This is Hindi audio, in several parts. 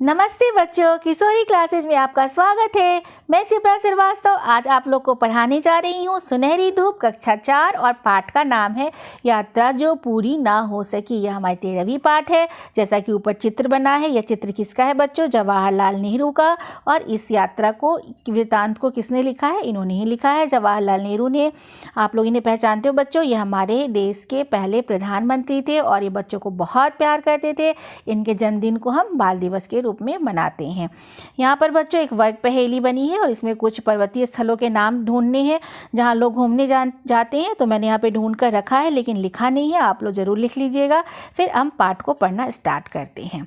नमस्ते बच्चों, किशोरी क्लासेस में आपका स्वागत है। मैं शिप्रा श्रीवास्तव आज आप लोग को पढ़ाने जा रही हूँ सुनहरी धूप कक्षा 4 और पाठ का नाम है यात्रा जो पूरी ना हो सकी। यह हमारी 13वीं पाठ है। जैसा कि ऊपर चित्र बना है, यह चित्र किसका है बच्चों? जवाहरलाल नेहरू का। और इस यात्रा को वृत्तांत को किसने लिखा है? इन्होंने ही लिखा है, जवाहरलाल नेहरू ने। आप लोग इन्हें पहचानते हो बच्चों, ये हमारे देश के पहले प्रधानमंत्री थे और ये बच्चों को बहुत प्यार करते थे। इनके जन्मदिन को हम बाल दिवस के रूप में मनाते हैं। यहाँ पर बच्चों एक वर्ग पहेली बनी है और इसमें कुछ पर्वतीय स्थलों के नाम ढूंढने हैं जहाँ लोग घूमने जाते हैं। तो मैंने यहाँ पे ढूंढ कर रखा है, लेकिन लिखा नहीं है, आप लोग ज़रूर लिख लीजिएगा। फिर हम पाठ को पढ़ना स्टार्ट करते हैं।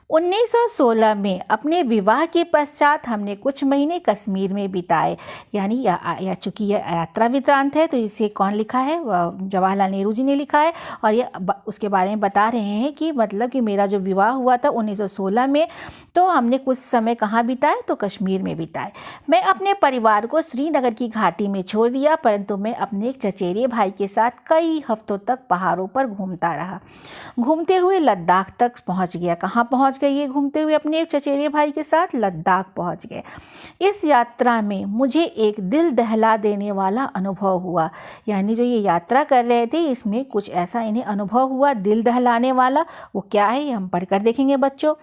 1916 में अपने विवाह के पश्चात हमने कुछ महीने कश्मीर में बिताए। यानी या चूँकि यह यात्रा वृत्तांत है तो इसे कौन लिखा है? जवाहरलाल नेहरू जी ने लिखा है। और ये उसके बारे में बता रहे हैं कि मतलब कि मेरा जो विवाह हुआ था 1916 में, तो हमने कुछ समय कहाँ बिताए? तो कश्मीर में बिताए। मैं अपने परिवार को श्रीनगर की घाटी में छोड़ दिया, परंतु मैं अपने एक चचेरे भाई के साथ कई हफ्तों तक पहाड़ों पर घूमता रहा। घूमते हुए लद्दाख तक पहुंच गया। कहाँ पहुंच गए ये घूमते हुए? अपने एक चचेरे भाई के साथ लद्दाख पहुंच गए। इस यात्रा में मुझे एक दिल दहला देने वाला अनुभव हुआ। यानी जो ये यात्रा कर रहे थे इसमें कुछ ऐसा इन्हें अनुभव हुआ दिल दहलाने वाला। वो क्या है ये हम पढ़कर देखेंगे बच्चों।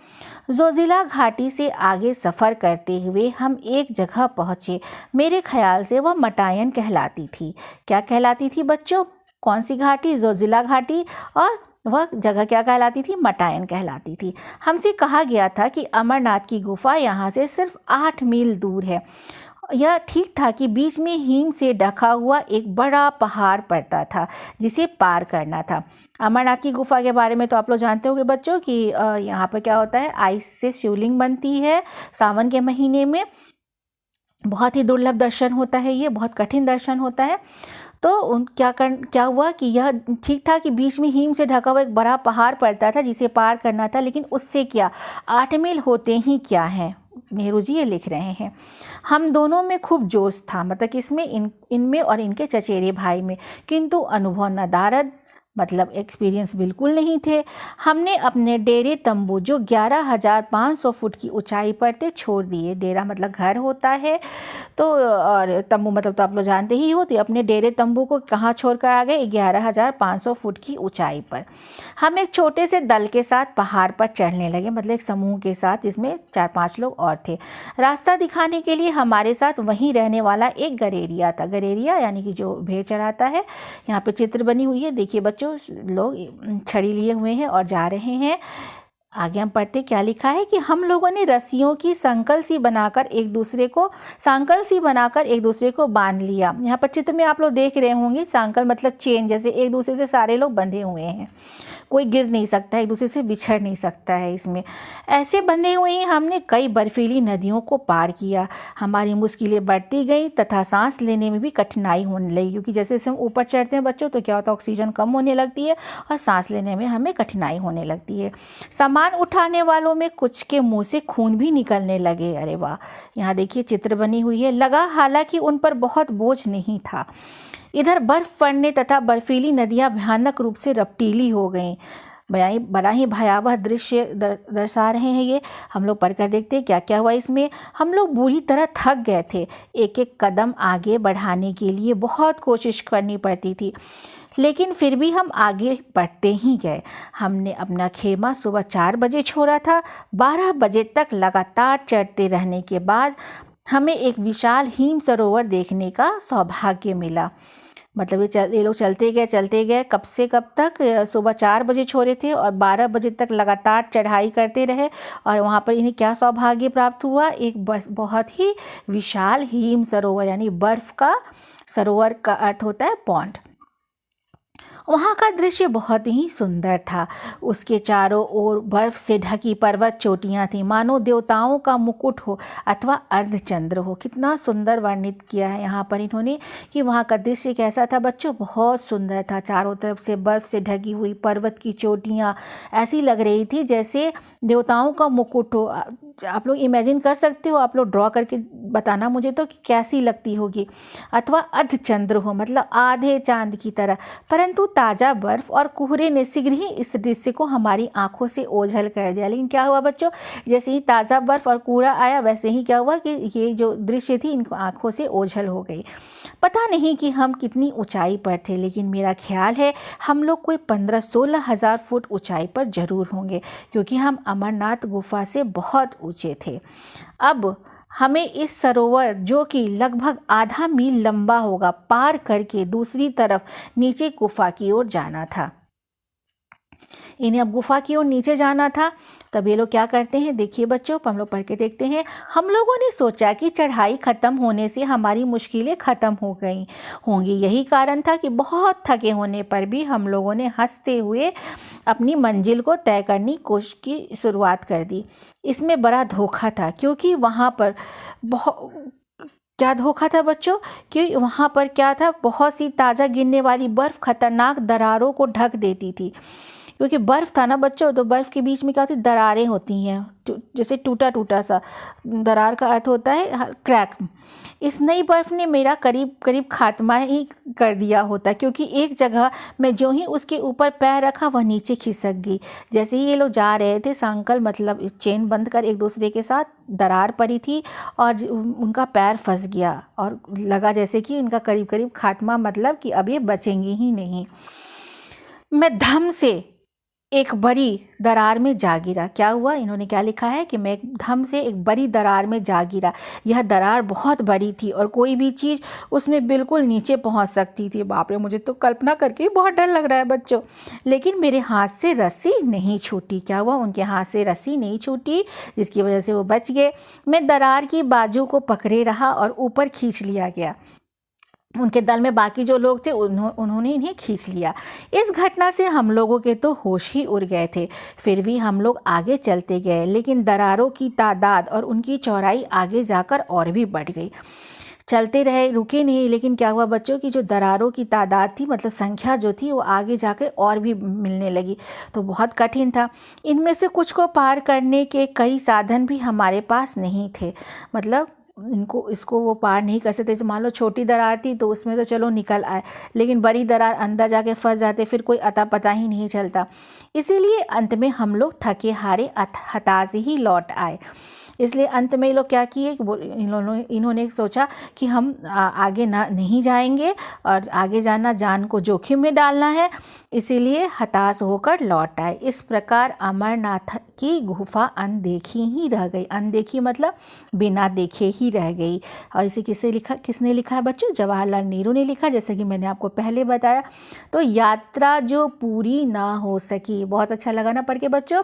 जोजिला घाटी से आगे सफ़र करते हुए हम एक जगह पहुँचे। मेरे ख्याल से वह मटायन कहलाती थी। क्या कहलाती थी बच्चों? कौन सी घाटी? जोजिला घाटी। और वह जगह क्या कहलाती थी? मटायन कहलाती थी। हमसे कहा गया था कि अमरनाथ की गुफा यहाँ से सिर्फ 8 मील दूर है। यह ठीक था कि बीच में हिम से ढका हुआ एक बड़ा पहाड़ पड़ता था जिसे पार करना था। अमरनाथ की गुफा के बारे में तो आप लोग जानते होंगे बच्चों कि यहाँ पर क्या होता है, आइस से शिवलिंग बनती है सावन के महीने में। बहुत ही दुर्लभ दर्शन होता है, ये बहुत कठिन दर्शन होता है। तो क्या हुआ कि यह ठीक था कि बीच में हिम से ढका हुआ एक बड़ा पहाड़ पड़ता था जिसे पार करना था, लेकिन उससे क्या 8 मील होते ही क्या है? नेहरू जी ये लिख रहे हैं। हम दोनों में खूब जोश था, मतलब किसमें? इनमें और इनके चचेरे भाई में। किंतु अनुभव नदारद, मतलब एक्सपीरियंस बिल्कुल नहीं थे। हमने अपने डेरे तंबू जो 11,500 फुट की ऊंचाई पर थे छोड़ दिए। डेरा मतलब घर होता है, तो और तंबू मतलब तो आप लोग जानते ही हो। तो अपने डेरे तंबू को कहाँ छोड़कर आ गए? 11,500 फुट की ऊंचाई पर। हम एक छोटे से दल के साथ पहाड़ पर चढ़ने लगे, मतलब एक समूह के साथ जिसमें 4-5 लोग और थे। रास्ता दिखाने के लिए हमारे साथ वहीं रहने वाला एक गरेरिया था। गरेरिया यानी कि जो भेड़ चढ़ाता है। यहाँ पे चित्र बनी हुई है, देखिए बच्चों, लोग छड़ी लिए हुए हैं और जा रहे हैं। आगे हम पढ़ते क्या लिखा है कि हम लोगों ने रस्सियों की सांकल सी बनाकर एक दूसरे को बांध लिया। यहाँ पर चित्र में आप लोग देख रहे होंगे, सांकल मतलब चेन, जैसे एक दूसरे से सारे लोग बंधे हुए हैं। कोई गिर नहीं सकता है, एक दूसरे से बिछड़ नहीं सकता है इसमें। ऐसे बंधे हुए ही हमने कई बर्फीली नदियों को पार किया। हमारी मुश्किलें बढ़ती गई तथा सांस लेने में भी कठिनाई होने लगी, क्योंकि जैसे जैसे हम ऊपर चढ़ते हैं बच्चों तो क्या होता है, ऑक्सीजन कम होने लगती है और सांस लेने में हमें कठिनाई होने लगती है। सामान उठाने वालों में कुछ के मुंह से खून भी निकलने लगे। अरे वाह, यहाँ देखिए चित्र बनी हुई है। लगा हालांकि उन पर बहुत बोझ नहीं था। इधर बर्फ पड़ने तथा बर्फीली नदियां भयानक रूप से रपटीली हो गईं। बड़ा ही भयावह दृश्य दर्शा रहे हैं ये। हम लोग पढ़कर देखते हैं क्या क्या हुआ इसमें। हम लोग बुरी तरह थक गए थे। एक एक कदम आगे बढ़ाने के लिए बहुत कोशिश करनी पड़ती थी, लेकिन फिर भी हम आगे बढ़ते ही गए। हमने अपना खेमा सुबह 4 बजे छोड़ा था। 12 बजे तक लगातार चढ़ते रहने के बाद हमें एक विशाल हिम सरोवर देखने का सौभाग्य मिला। मतलब ये लोग चलते गए कब से कब तक? सुबह 4 बजे छोड़े थे और 12 बजे तक लगातार चढ़ाई करते रहे। और वहाँ पर इन्हें क्या सौभाग्य प्राप्त हुआ? एक बहुत ही विशाल हिम सरोवर, यानी बर्फ़ का सरोवर का अर्थ होता है पॉन्ड। वहाँ का दृश्य बहुत ही सुंदर था। उसके चारों ओर बर्फ से ढकी पर्वत चोटियाँ थीं, मानो देवताओं का मुकुट हो अथवा अर्धचंद्र हो। कितना सुंदर वर्णित किया है यहाँ पर इन्होंने कि वहाँ का दृश्य कैसा था बच्चों? बहुत सुंदर था। चारों तरफ से बर्फ से ढकी हुई पर्वत की चोटियाँ ऐसी लग रही थी जैसे देवताओं का मुकुट हो। आप लोग इमेजिन कर सकते हो, आप लोग ड्रॉ करके बताना मुझे तो कि कैसी लगती होगी। अथवा अर्धचंद्र हो, मतलब आधे चांद की तरह। परंतु ताज़ा बर्फ़ और कोहरे ने शीघ्र ही इस दृश्य को हमारी आंखों से ओझल कर दिया। लेकिन क्या हुआ बच्चों, जैसे ही ताज़ा बर्फ़ और कोहरा आया वैसे ही क्या हुआ कि ये जो दृश्य थी इन आंखों से ओझल हो गई। पता नहीं कि हम कितनी ऊंचाई पर थे, लेकिन मेरा ख्याल है हम लोग कोई 15-16 हज़ार फुट ऊंचाई पर ज़रूर होंगे, क्योंकि हम अमरनाथ गुफा से बहुत ऊंचे थे। अब हमें इस सरोवर, जो कि लगभग आधा मील लंबा होगा, पार करके दूसरी तरफ नीचे गुफा की ओर जाना था। इन्हें अब गुफा की ओर नीचे जाना था। तब ये लोग क्या करते हैं, देखिए बच्चों, हम लोग पढ़ के देखते हैं। हम लोगों ने सोचा कि चढ़ाई ख़त्म होने से हमारी मुश्किलें ख़त्म हो गई होंगी। यही कारण था कि बहुत थके होने पर भी हम लोगों ने हंसते हुए अपनी मंजिल को तय करने की शुरुआत कर दी। इसमें बड़ा धोखा था, क्योंकि वहाँ पर क्या धोखा था बच्चों, कि वहाँ पर क्या था, बहुत सी ताज़ा गिरने वाली बर्फ़ खतरनाक दरारों को ढक देती थी। क्योंकि बर्फ़ था ना बच्चों, तो बर्फ़ के बीच में क्या होती, दरारें होती हैं, जैसे टूटा टूटा सा। दरार का अर्थ होता है क्रैक। इस नई बर्फ़ ने मेरा करीब करीब खात्मा ही कर दिया होता, क्योंकि एक जगह मैं जो ही उसके ऊपर पैर रखा वह नीचे खिसक गई। जैसे ही ये लोग जा रहे थे, सांकल मतलब चेन बंद कर एक दूसरे के साथ, दरार पड़ी थी और उनका पैर फंस गया और लगा जैसे कि इनका करीब करीब खात्मा, मतलब कि अब ये बचेंगे ही नहीं। मैं धम से एक बड़ी दरार में जा गिरा। क्या हुआ, इन्होंने क्या लिखा है कि मैं धम से एक बड़ी दरार में जा गिरा। यह दरार बहुत बड़ी थी और कोई भी चीज़ उसमें बिल्कुल नीचे पहुंच सकती थी। बाप रे, मुझे तो कल्पना करके बहुत डर लग रहा है बच्चों। लेकिन मेरे हाथ से रस्सी नहीं छूटी। क्या हुआ, उनके हाथ से रस्सी नहीं छूटी, जिसकी वजह से वो बच गए। मैं दरार की बाजू को पकड़े रहा और ऊपर खींच लिया गया। उनके दल में बाकी जो लोग थे उन्होंने इन्हें खींच लिया। इस घटना से हम लोगों के तो होश ही उड़ गए थे। फिर भी हम लोग आगे चलते गए, लेकिन दरारों की तादाद और उनकी चौड़ाई आगे जाकर और भी बढ़ गई। चलते रहे, रुके नहीं, लेकिन क्या हुआ बच्चों की जो दरारों की तादाद थी, मतलब संख्या जो थी, वो आगे जाकर और भी मिलने लगी। तो बहुत कठिन था। इनमें से कुछ को पार करने के कई साधन भी हमारे पास नहीं थे। मतलब इसको वो पार नहीं कर सकते। मान लो छोटी दरार थी तो उसमें तो चलो निकल आए, लेकिन बड़ी दरार अंदर जाके फंस जाते, फिर कोई अता पता ही नहीं चलता। इसीलिए अंत में हम लोग थके हारे हताश ही लौट आए। इसलिए अंत में ये लोग क्या किए, इन्होंने सोचा कि हम आगे नहीं जाएंगे और आगे जाना जान को जोखिम में डालना है, इसीलिए हताश होकर लौट आए। इस प्रकार अमरनाथ की गुफा अनदेखी ही रह गई। अनदेखी मतलब बिना देखे ही रह गई। और इसे किसने लिखा है बच्चों, जवाहरलाल नेहरू ने लिखा, जैसे कि मैंने आपको पहले बताया। तो यात्रा जो पूरी ना हो सकी, बहुत अच्छा लगा ना पढ़ के बच्चों।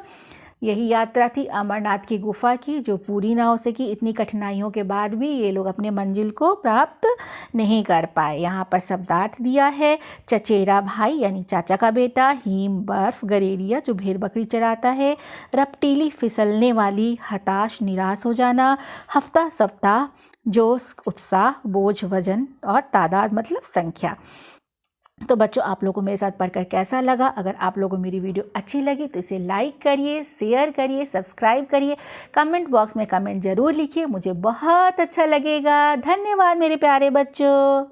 यही यात्रा थी अमरनाथ की गुफा की, जो पूरी ना हो सकी। इतनी कठिनाइयों के बाद भी ये लोग अपने मंजिल को प्राप्त नहीं कर पाए। यहाँ पर शब्दार्थ दिया है, चचेरा भाई यानी चाचा का बेटा, हिम बर्फ, गरेरिया जो भेड़ बकरी चराता है, रपटीली फिसलने वाली, हताश निराश हो जाना, हफ्ता सप्ताह, जोश उत्साह, बोझ वजन और तादाद मतलब संख्या। तो बच्चों, आप लोगों को मेरे साथ पढ़कर कैसा लगा? अगर आप लोगों को मेरी वीडियो अच्छी लगी तो इसे लाइक करिए, शेयर करिए, सब्सक्राइब करिए, कमेंट बॉक्स में कमेंट ज़रूर लिखिए, मुझे बहुत अच्छा लगेगा। धन्यवाद मेरे प्यारे बच्चों।